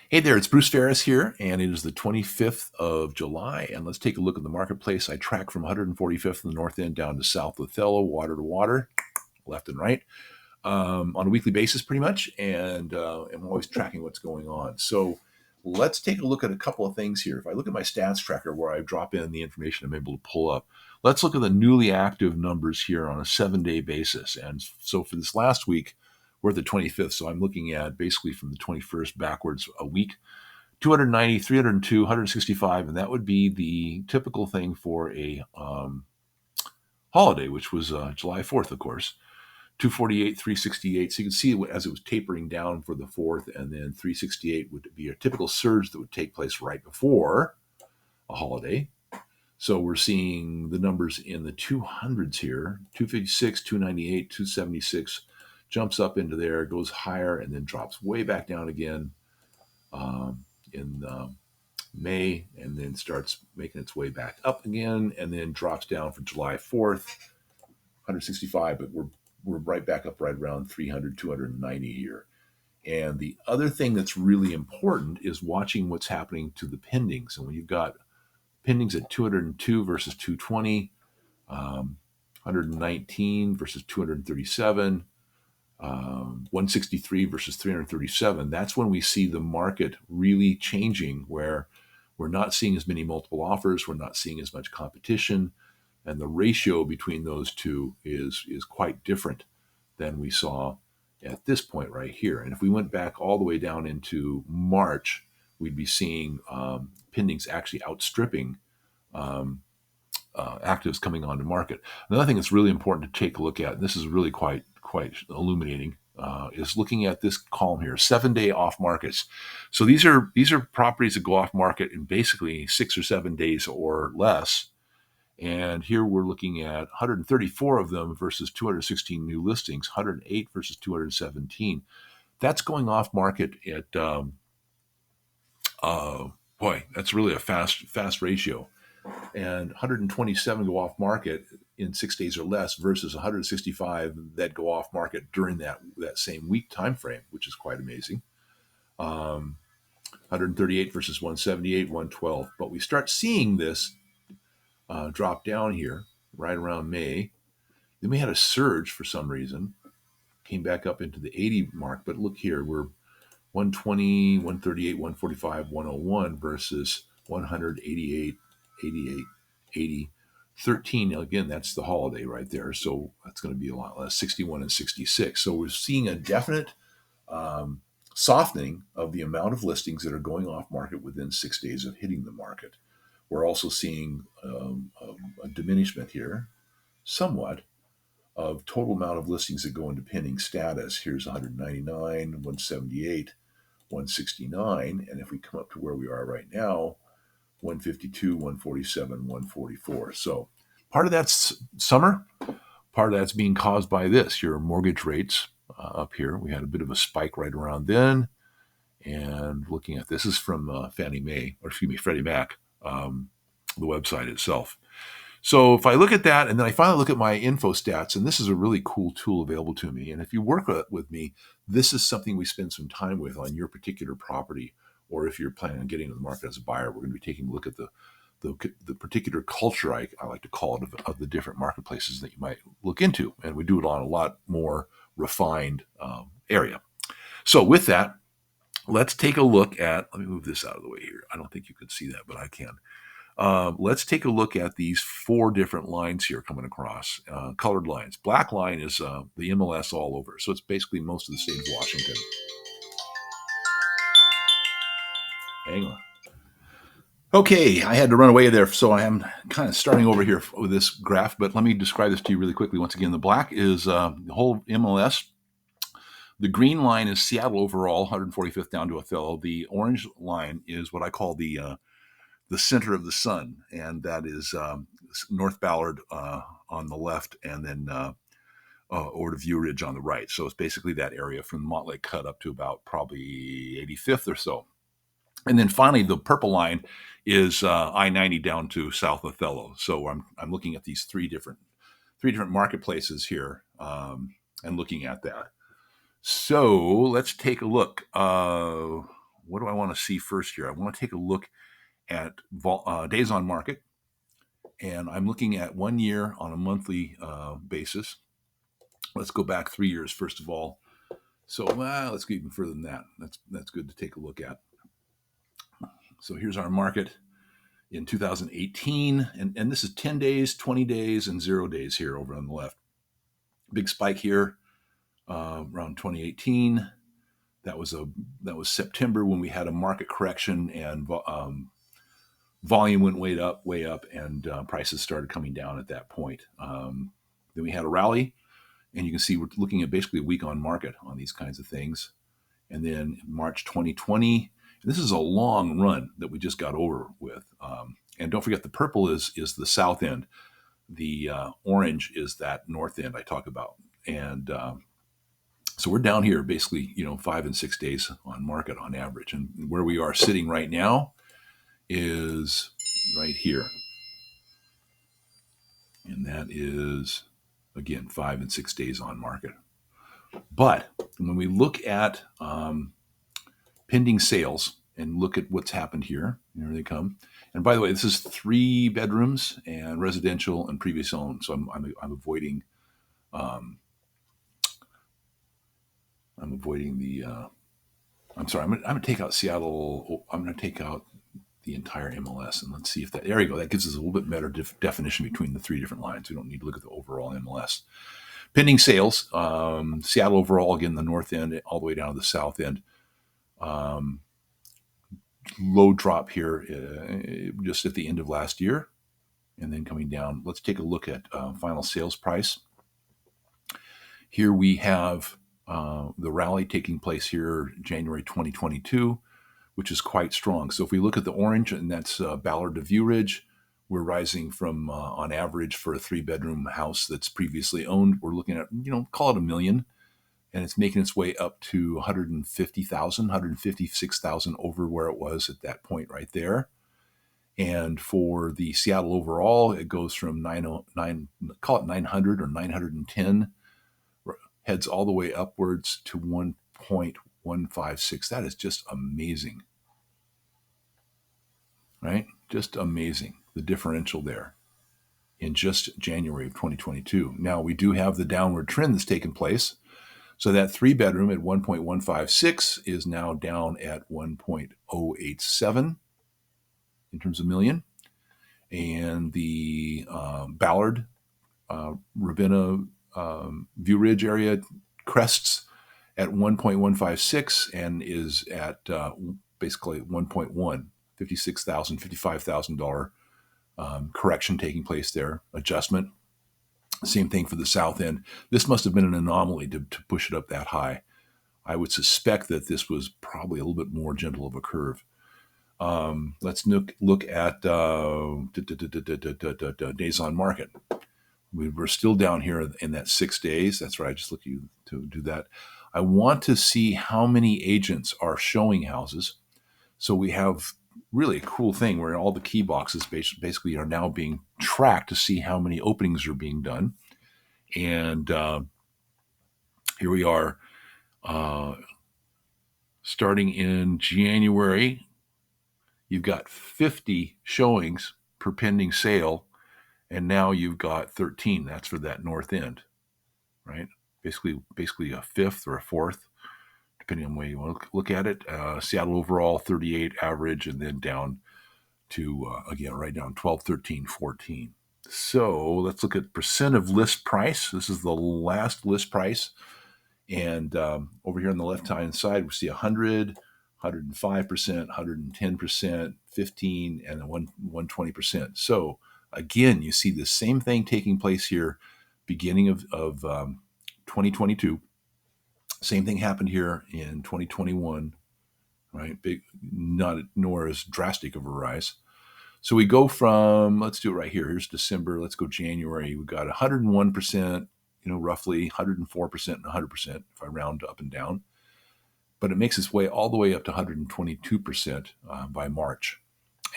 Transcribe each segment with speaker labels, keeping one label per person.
Speaker 1: Hey there, it's Bruce Ferris here, and it is the 25th of July. And let's take a look at the marketplace. I track from 145th in the north end down to South Othello, water to water, left and right, on a weekly basis, pretty much. And I'm always tracking what's going on. So let's take a look at a couple of things here. If I look at my stats tracker where I drop in the information I'm able to pull up, let's look at the newly active numbers here on a 7-day basis. And so for this last week, we're at the 25th. So I'm looking at basically from the 21st backwards a week. 290, 302, 165, and that would be the typical thing for a holiday, which was July 4th, of course. 248, 368. So you can see as it was tapering down for the 4th, and then 368 would be a typical surge that would take place right before a holiday. So we're seeing the numbers in the 200s here, 256, 298, 276, jumps up into there, goes higher, and then drops way back down again in May, and then starts making its way back up again, and then drops down for July 4th, 165, but we're right back up right around 300, 290 here. And the other thing that's really important is watching what's happening to the pendings. And when you've got pendings at 202 versus 220, 119 versus 237, 163 versus 337, that's when we see the market really changing, where we're not seeing as many multiple offers, we're not seeing as much competition, and the ratio between those two is quite different than we saw at this point right here. And if we went back all the way down into March, we'd be seeing pendings actually outstripping actives coming onto market. Another thing that's really important to take a look at, and this is really quite illuminating, is looking at this column here, 7-day off markets. So these are properties that go off market in basically 6 or 7 days or less. And here we're looking at 134 of them versus 216 new listings, 108 versus 217. That's going off market at that's really a fast ratio. And 127 go off market in 6 days or less versus 165 that go off market during that same week time frame, which is quite amazing. 138 versus 178, 112. But we start seeing this drop down here right around May. Then we had a surge for some reason, came back up into the 80 mark. But look here, we're 120, 138, 145, 101 versus 188, 88, 80, 13. Again, that's the holiday right there. So that's going to be a lot less, 61 and 66. So we're seeing a definite softening of the amount of listings that are going off market within 6 days of hitting the market. We're also seeing a diminishment here, somewhat, of total amount of listings that go into pending status. Here's 199, 178, 169. And if we come up to where we are right now, 152, 147, 144. So part of that's summer. Part of that's being caused by this, your mortgage rates up here. We had a bit of a spike right around then. And looking at this is from Freddie Mac, the website itself. So if I look at that, and then I finally look at my info stats, and this is a really cool tool available to me. And if you work with me, this is something we spend some time with on your particular property, or if you're planning on getting into the market as a buyer, we're going to be taking a look at the particular culture, I like to call it, of the different marketplaces that you might look into. And we do it on a lot more refined area. So with that, let's take a look at, let me move this out of the way here. I don't think you can see that, but I can. Let's take a look at these 4 different lines here coming across, colored lines. Black line is the MLS all over. So it's basically most of the state of Washington. Hang on. Okay, I had to run away there, so I am kind of starting over here with this graph, but let me describe this to you really quickly. Once again, the black is the whole MLS. The green line is Seattle overall, 145th down to Othello. The orange line is what I call the center of the sun, and that is North Ballard on the left, and then Ord of View Ridge on the right. So it's basically that area from the Montlake Cut up to about probably 85th or so. And then finally, the purple line is I-90 down to South Othello. So I'm looking at these three different marketplaces here and looking at that. So let's take a look. what do I want to see first here? I want to take a look at days on market, and I'm looking at 1 year on a monthly basis. Let's go back 3 years first of all. So let's go even further than that. That's good to take a look at. So here's our market in 2018, and this is 10 days, 20 days, and 0 days here over on the left. Big spike here around 2018. That was September when we had a market correction, and volume went way up, and prices started coming down at that point. Then we had a rally, and you can see we're looking at basically a week on market on these kinds of things. And then March 2020, this is a long run that we just got over with. And don't forget, the purple is the south end. The orange is that north end I talk about. And so we're down here basically, 5 and 6 days on market on average. And where we are sitting right now is right here. And that is, again, 5 and 6 days on market. But when we look at pending sales and look at what's happened here, here they come. And by the way, this is 3 bedrooms and residential and previous owned. So I'm avoiding I'm sorry. I'm going to take out Seattle. I'm going to take out the entire MLS, and let's see if there you go. That gives us a little bit better definition between the 3 different lines. We don't need to look at the overall MLS. Pending sales, Seattle overall, again, the north end, all the way down to the south end. Low drop here just at the end of last year, and then coming down. Let's take a look at final sales price. Here we have the rally taking place here January 2022, which is quite strong. So if we look at the orange, and that's Ballard to View Ridge, we're rising from, on average, for a 3-bedroom house that's previously owned, we're looking at, call it $1 million, and it's making its way up to 150,000, 156,000 over where it was at that point right there. And for the Seattle overall, it goes from 900 or 910, heads all the way upwards to 1.156. That is just amazing, right? Just amazing, the differential there in just January of 2022. Now, we do have the downward trend that's taken place. So that 3-bedroom at 1.156 is now down at 1.087 in terms of million. And the Ballard, Ravenna, View Ridge area crests at 1.156 and is at basically 1.1, $56,000, $55,000 correction taking place there, adjustment. Same thing for the south end. This must have been an anomaly to push it up that high. I would suspect that this was probably a little bit more gentle of a curve. Let's look at days on market. We're still down here in that 6 days. That's right. I just looked you to do that. I want to see how many agents are showing houses. So we have really a cool thing where all the key boxes basically are now being tracked to see how many openings are being done. And here we are starting in January. You've got 50 showings per pending sale. And now you've got 13. That's for that north end, right? Basically a 5th or a 4th, depending on where you want to look at it. Seattle overall, 38 average, and then down to, again, right down 12, 13, 14. So let's look at percent of list price. This is the last list price. And over here on the left-hand side, we see 100, 105%, 110%, 15, and 120%. So again, you see the same thing taking place here, beginning of 2022. Same thing happened here in 2021, right? Nor as drastic of a rise. So we go from, let's do it right here. Here's December. Let's go January. We got 101%, roughly 104% and 100% if I round up and down. But it makes its way all the way up to 122% by March.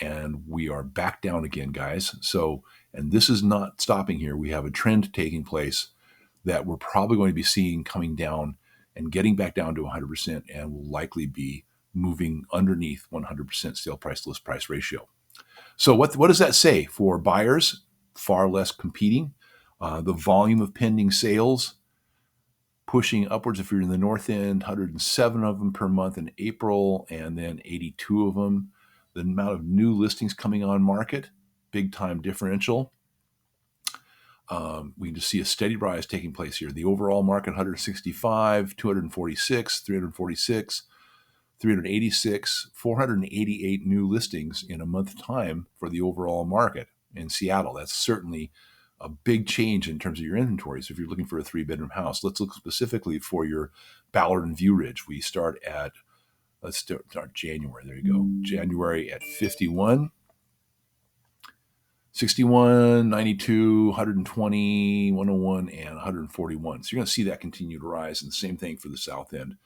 Speaker 1: And we are back down again, guys. So, and this is not stopping here. We have a trend taking place that we're probably going to be seeing coming down and getting back down to 100%, and will likely be moving underneath 100% sale price list price ratio. So what does that say for buyers? Far less competing. The volume of pending sales pushing upwards. If you're in the north end, 107 of them per month in April, and then 82 of them. The amount of new listings coming on market, big time differential. We can just see a steady rise taking place here. The overall market, 165, 246, 346, 386, 488 new listings in a month's time for the overall market in Seattle. That's certainly a big change in terms of your inventory. So if you're looking for a 3-bedroom house, let's look specifically for your Ballard and View Ridge. We start at, let's start January. There you go. January at 51. 61, 92, 120, 101, and 141. So you're going to see that continue to rise. And the same thing for the south end,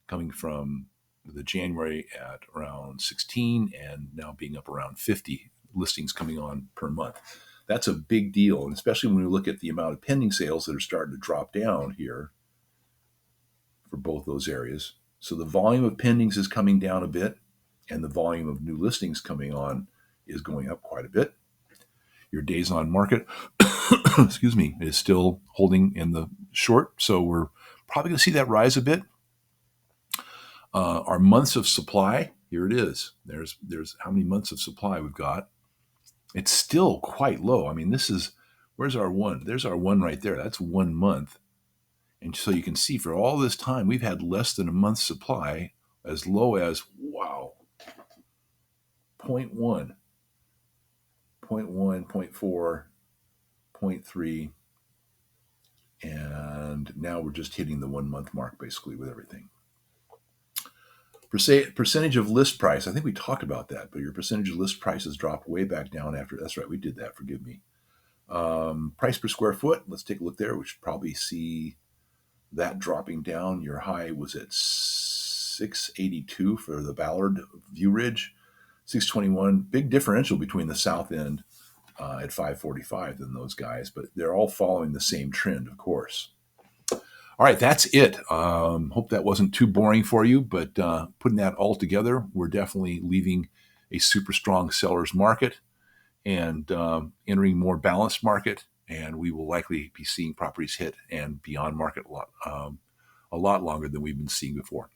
Speaker 1: coming from the January at around 16 and now being up around 50 listings coming on per month. That's a big deal. And especially when we look at the amount of pending sales that are starting to drop down here for both those areas. So the volume of pendings is coming down a bit, and the volume of new listings coming on is going up quite a bit. Your days on market, excuse me, is still holding in the short. So we're probably going to see that rise a bit. Our months of supply, here it is. There's how many months of supply we've got. It's still quite low. I mean, this is, where's our one? There's our one right there. That's 1 month. And so you can see for all this time, we've had less than a month's supply, as low as, wow, 0.1. 0.1, 0.4, 0.3, and now we're just hitting the 1 month mark basically with everything. Percentage of list price, I think we talked about that, but your percentage of list price has dropped way back down after, that's right, we did that, forgive me. Price per square foot, let's take a look there. We should probably see that dropping down. Your high was at 682 for the Ballard View Ridge. 621, big differential between the south end at 545 than those guys, but they're all following the same trend, of course. All right, that's it. Hope that wasn't too boring for you, but putting that all together, we're definitely leaving a super strong seller's market and entering more balanced market, and we will likely be seeing properties hit and beyond market a lot longer than we've been seeing before.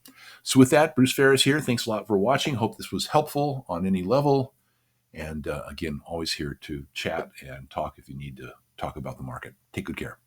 Speaker 1: So with that, Bruce Ferris here. Thanks a lot for watching. Hope this was helpful on any level. And again, always here to chat and talk if you need to talk about the market. Take good care.